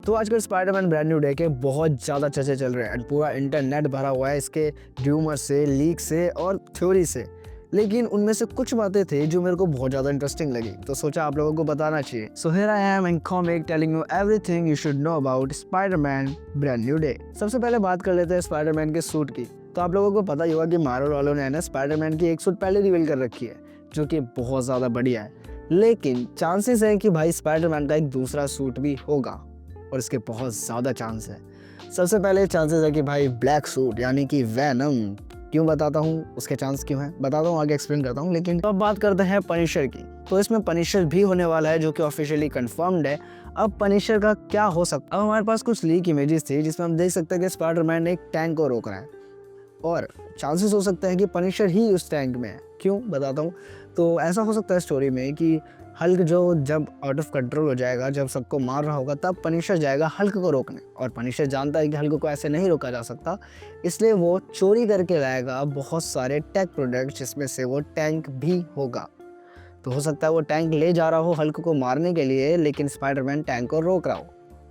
तो आजकल Spiderman brand new day के बहुत ज़्यादा चर्चे चल रहे हैं एंड पूरा इंटरनेट भरा हुआ है इसके र्यूमर से, लीक से और थ्योरी से। लेकिन उनमें से कुछ बातें थी जो मेरे को बहुत ज़्यादा इंटरेस्टिंग लगी, तो सोचा आप लोगों को बताना चाहिए। So here I am in comic telling you everything you should know about Spiderman brand new day. सबसे पहले बात कर लेते हैं स्पाइडरमैन के सूट की। तो आप लोगों को पता ही होगा कि मार्वल वालों ने ना स्पाइडरमैन की एक सूट पहले रिवील कर रखी है, जो कि बहुत ज़्यादा बढ़िया है। लेकिन चांसेस है कि भाई स्पाइडरमैन का एक दूसरा सूट भी होगा और इसके बहुत ज़्यादा चांस है। सबसे पहले चांसेस है कि भाई ब्लैक सूट यानी कि वैनम। क्यों बताता हूँ, उसके चांस क्यों हैं बताता हूँ, आगे एक्सप्लेन करता हूँ। लेकिन तो अब बात करते हैं पनिशर की। तो इसमें पनिशर भी होने वाला है जो कि ऑफिशियली कंफर्म्ड है। अब पनिशर का क्या हो सकता है, अब हमारे पास कुछ लीक इमेजेस थी जिसमें हम देख सकते हैं कि स्पाइडरमैन एक टैंक को रोक रहा है और चांसेस हो सकता है कि पनिशर ही उस टैंक में है। क्यों बताता हूँ। तो ऐसा हो सकता है स्टोरी में कि हल्क जो जब आउट ऑफ कंट्रोल हो जाएगा, जब सबको मार रहा होगा, तब पनिशर जाएगा हल्क को रोकने। और पनिशर जानता है कि हल्क को ऐसे नहीं रोका जा सकता, इसलिए वो चोरी करके लाएगा बहुत सारे टेक प्रोडक्ट जिसमें से वो टैंक भी होगा। तो हो सकता है वो टैंक ले जा रहा हो हल्क को मारने के लिए, लेकिन स्पाइडरमैन टैंक को रोक रहा हो।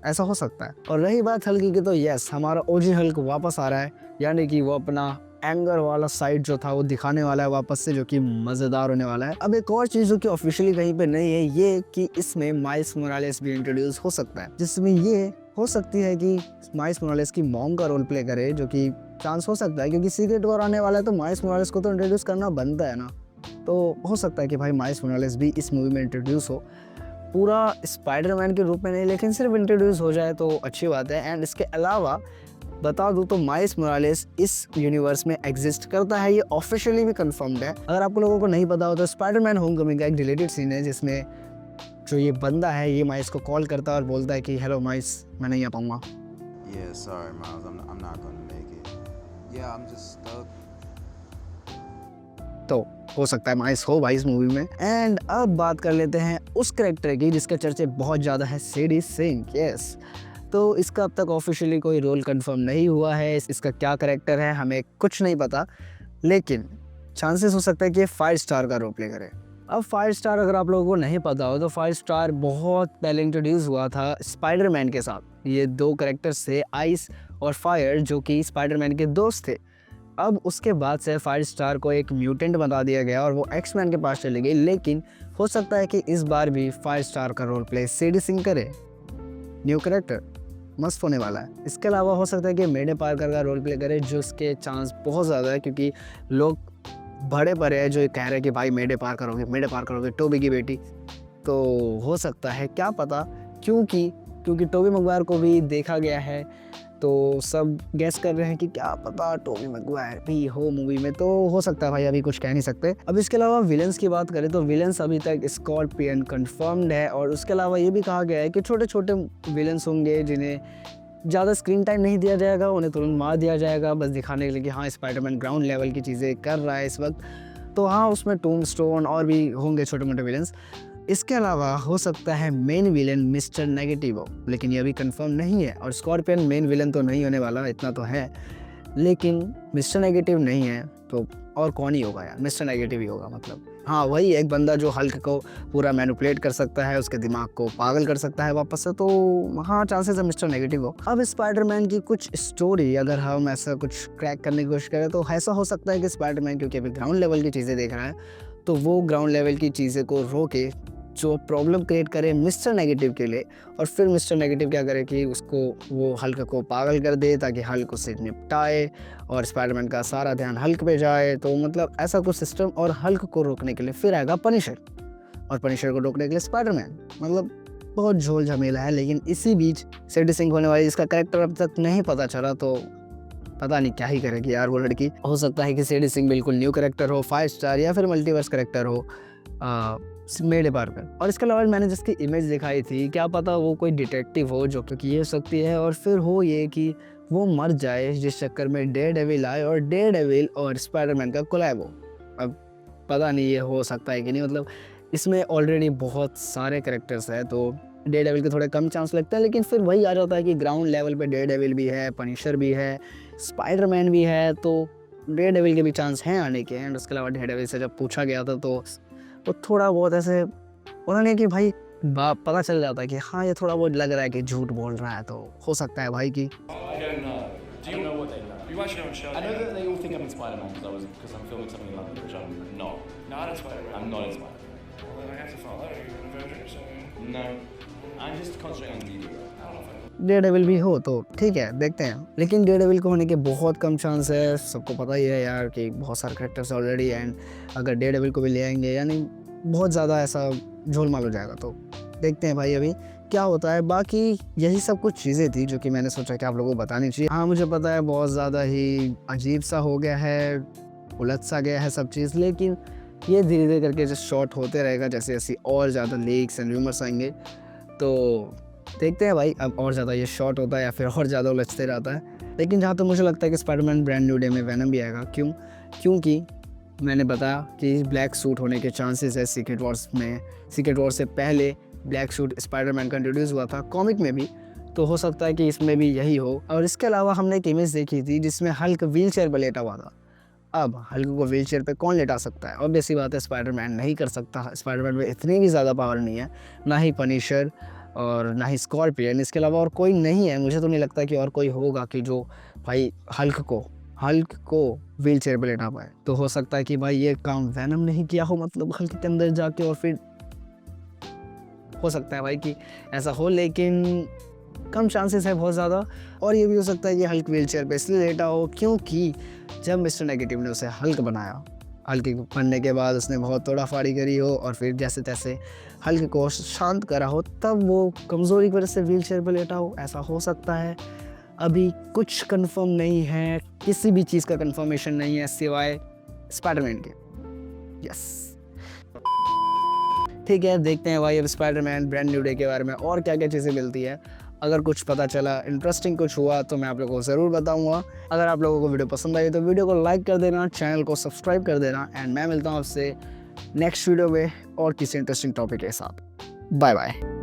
ऐसा हो सकता है। और रही बात हल्क की, तो यस, हमारा ओजी हल्क वापस आ रहा है, यानी कि वो अपना एंगर वाला साइड जो था वो दिखाने वाला है वापस से, जो कि मज़ेदार होने वाला है। अब एक और चीज़ जो कि ऑफिशियली कहीं पे नहीं है, ये कि इसमें माइल्स मोरालेस भी इंट्रोड्यूस हो सकता है, जिसमें ये हो सकती है कि माइल्स मोरालेस की मॉम का रोल प्ले करे, जो कि चांस हो सकता है क्योंकि सीक्रेट वॉर आने वाला है, तो माइल्स मोरालेस को तो इंट्रोड्यूस करना बनता है ना। तो हो सकता है कि भाई माइल्स मोरालेस भी इस मूवी में इंट्रोड्यूस हो, पूरा स्पाइडरमैन के रूप में नहीं, लेकिन सिर्फ इंट्रोड्यूस हो जाए तो अच्छी बात है। एंड इसके अलावा बता दूं तो माइल्स मोरालेस इस यूनिवर्स में एग्जिस्ट करता है, ये ऑफिशियली भी कंफर्म्ड है। अगर आप लोगों को नहीं पता हो तो स्पाइडरमैन होमकमिंग का एक डिलीटेड सीन है जिसमें जो ये बंदा है ये माइल्स को कॉल करता है और बोलता है कि हेलो माइल्स, मैं नहीं आ पाऊंगा। Yeah, sorry, Miles. I'm not gonna make it. Yeah, I'm just stuck. तो हो सकता है माइल्स हो भाई इस मूवी में। एंड अब बात कर लेते हैं उस कैरेक्टर की जिसके चर्चे बहुत ज़्यादा है, सेडी सिंक। यस, तो इसका अब तक ऑफिशियली कोई रोल कंफर्म नहीं हुआ है, इसका क्या कैरेक्टर है हमें कुछ नहीं पता, लेकिन चांसेस हो सकता है कि ये फायर स्टार का रोल प्ले करे। अब फायर स्टार अगर आप लोगों को नहीं पता हो तो फायर स्टार बहुत पहले इंट्रोड्यूस हुआ था स्पाइडरमैन के साथ। ये दो कैरेक्टर्स थे, आइस और फायर, जो कि स्पाइडरमैन के दोस्त थे। अब उसके बाद से फायर स्टार को एक म्यूटेंट बना दिया गया और वो एक्समैन के पास चली गई, लेकिन हो सकता है कि इस बार भी फायर स्टार का रोल प्ले सेडी सिंह करे। न्यू कैरेक्टर मस्त होने वाला है। इसके अलावा हो सकता है कि मेडे पार्कर का रोल प्ले करे, जो उसके चांस बहुत ज़्यादा है क्योंकि लोग बड़े बड़े हैं जो कह रहे हैं कि भाई मेडे पार्कर होगी टोबी की बेटी। तो हो सकता है, क्या पता, क्योंकि टोबी मैguire को भी देखा गया है, तो सब गेस कर रहे हैं कि क्या पता टोबी मैguire भी हो मूवी में। तो हो सकता है भाई, अभी कुछ कह नहीं सकते। अब इसके अलावा विलन्स की बात करें तो विलन्स अभी तक स्कॉर्पियन कंफर्म्ड है, और उसके अलावा ये भी कहा गया है कि छोटे छोटे विलन्स होंगे जिन्हें ज़्यादा स्क्रीन टाइम नहीं दिया जाएगा, उन्हें तुरंत मार दिया जाएगा बस दिखाने के लिए कि हाँ स्पाइडरमैन ग्राउंड लेवल की चीज़ें कर रहा है इस वक्त। तो हाँ, उसमें टूमस्टोन और भी होंगे छोटे मोटे विलन्स। इसके अलावा हो सकता है मेन विलन मिस्टर नेगेटिव हो, लेकिन ये अभी कंफर्म नहीं है। और स्कॉर्पियन मेन विलन तो नहीं होने वाला, इतना तो है, लेकिन मिस्टर नेगेटिव नहीं है तो और कौन ही होगा यार, मिस्टर नेगेटिव ही होगा। मतलब हाँ, वही एक बंदा जो हल्क को पूरा मैनिपुलेट कर सकता है, उसके दिमाग को पागल कर सकता है वापस से। तो हाँ, चांसेस है मिस्टर नेगेटिव हो। अब स्पाइडरमैन की कुछ स्टोरी अगर हम ऐसा कुछ क्रैक करने की कोशिश करें तो ऐसा हो सकता है कि स्पाइडरमैन क्योंकि अभी ग्राउंड लेवल की चीज़ें देख रहा है, तो वो ग्राउंड लेवल की चीज़ें को रोके जो प्रॉब्लम क्रिएट करे मिस्टर नेगेटिव के लिए, और फिर मिस्टर नेगेटिव क्या करे कि उसको वो हल्क को पागल कर दे ताकि हल्क उससे निपटाए और स्पाइडरमैन का सारा ध्यान हल्क पे जाए। तो मतलब ऐसा कुछ सिस्टम, और हल्क को रोकने के लिए फिर आएगा पनिशर, और पनिशर को रोकने के लिए स्पाइडरमैन। मतलब बहुत झोल झमेला है। लेकिन इसी बीच सेडी सिंह होने वाली, जिसका कैरेक्टर अब तक नहीं पता चला, तो पता नहीं क्या ही करेगी यार वो लड़की। हो सकता है कि सेडी सिंह बिल्कुल न्यू कैरेक्टर हो, फाइव स्टार, या फिर मल्टीवर्स कैरेक्टर हो मेडे पार्कर। और इसके अलावा मैंने जिसकी इमेज दिखाई थी, क्या पता वो कोई डिटेक्टिव हो जो कि ये हो सकती है, और फिर हो ये कि वो मर जाए जिस चक्कर में डेयरडेविल आए और डेयरडेविल और स्पाइडरमैन का कोलैब हो। अब पता नहीं ये हो सकता है कि नहीं, मतलब इसमें ऑलरेडी बहुत सारे कैरेक्टर्स हैं तो डेयरडेविल के थोड़े कम चांस लगते हैं, लेकिन फिर वही आ जाता है कि ग्राउंड लेवल पे डेयरडेविल भी है, पनिशर भी है, स्पाइडरमैन भी है, तो डेयरडेविल के भी चांस हैं आने के। एंड उसके अलावा डेयरडेविल से जब पूछा गया था तो वो थोड़ा बहुत ऐसे पता नहीं कि भाई पता चल जाता है कि हाँ ये थोड़ा बहुत लग रहा है कि झूठ बोल रहा है, तो हो सकता है भाई कि I don't know. Do you know what they know? You actually don't show I know that they all think I'm in Spider-Man because I'm filming something in London, which I'm not. not in Spider-Man. I'm not in Spider-Man. Well, then I have to follow you in Avengers. So No, I'm just concentrating on Leader. I don't know if I Daredevil भी हो तो ठीक है, देखते हैं। लेकिन Daredevil को होने के बहुत कम चांस है, सबको पता ही है यार कि बहुत सारे करेक्टर्स ऑलरेडी, एंड अगर डेयरडेविल को भी ले आएंगे यानी बहुत ज़्यादा ऐसा झोलमाल हो जाएगा। तो देखते हैं भाई अभी क्या होता है। बाकी यही सब कुछ चीज़ें थी जो कि मैंने सोचा कि आप लोगों को बतानी चाहिए। हाँ मुझे पता है बहुत ज़्यादा ही अजीब सा हो गया है, उलझ सा गया है सब चीज़, लेकिन ये धीरे धीरे करके जो शॉर्ट होते रहेगा जैसे जैसे और ज़्यादा लीक्स एंड रूमर्स आएंगे, तो देखते हैं भाई अब और ज़्यादा ये शॉर्ट होता है या फिर और ज़्यादा उलझते रहता है। लेकिन जहाँ तक मुझे लगता है कि स्पाइडरमैन ब्रांड न्यू डे में वेनम भी आएगा। क्योंकि मैंने बताया कि ब्लैक सूट होने के चांसेस है सीक्रेट वॉर्स में। सीक्रेट वॉर से पहले ब्लैक सूट स्पाइडरमैन का इंट्रोड्यूस हुआ था कॉमिक में भी, तो हो सकता है कि इसमें भी यही हो। और इसके अलावा हमने एक इमेज देखी थी जिसमें हल्क व्हील चेयर पर लेटा हुआ था। अब हल्क को व्हील चेयर पर कौन लेटा सकता है? ऑब्वियस सी बात है स्पाइडरमैन नहीं कर सकता। स्पाइडरमैन में इतनी भी ज़्यादा पावर नहीं है, ना ही पनिशर और ना ही स्कॉर्पियन, इसके अलावा और कोई नहीं है। मुझे तो नहीं लगता कि और कोई होगा कि जो भाई हल्क को व्हील चेयर पर लेटा पाए। तो हो सकता है कि भाई ये काम वैनम नहीं किया हो, मतलब हल्क के अंदर जाके, और फिर हो सकता है भाई कि ऐसा हो, लेकिन कम चांसेस है बहुत ज़्यादा। और ये भी हो सकता है कि हल्क व्हील चेयर पर इसलिए लेटा हो क्योंकि जब मिस्टर नेगेटिव ने उसे हल्क बनाया, हल्क बनने के बाद उसने बहुत तोड़ाफाड़ी करी हो और फिर जैसे तैसे हल्क को शांत करा हो, तब वो कमज़ोरी की वजह से व्हील चेयर पर लेटा हो। ऐसा हो सकता है। अभी कुछ कंफर्म नहीं है, किसी भी चीज़ का कंफर्मेशन नहीं है सिवाय स्पाइडरमैन के। यस ठीक है, देखते हैं भाई अब स्पाइडरमैन ब्रांड न्यू डे के बारे में और क्या क्या चीज़ें मिलती है। अगर कुछ पता चला, इंटरेस्टिंग कुछ हुआ तो मैं आप लोगों को ज़रूर बताऊंगा। अगर आप लोगों को वीडियो पसंद आई तो वीडियो को लाइक कर देना, चैनल को सब्सक्राइब कर देना, एंड मैं मिलता हूँ आपसे नेक्स्ट वीडियो में और किसी इंटरेस्टिंग टॉपिक के साथ। Bye bye.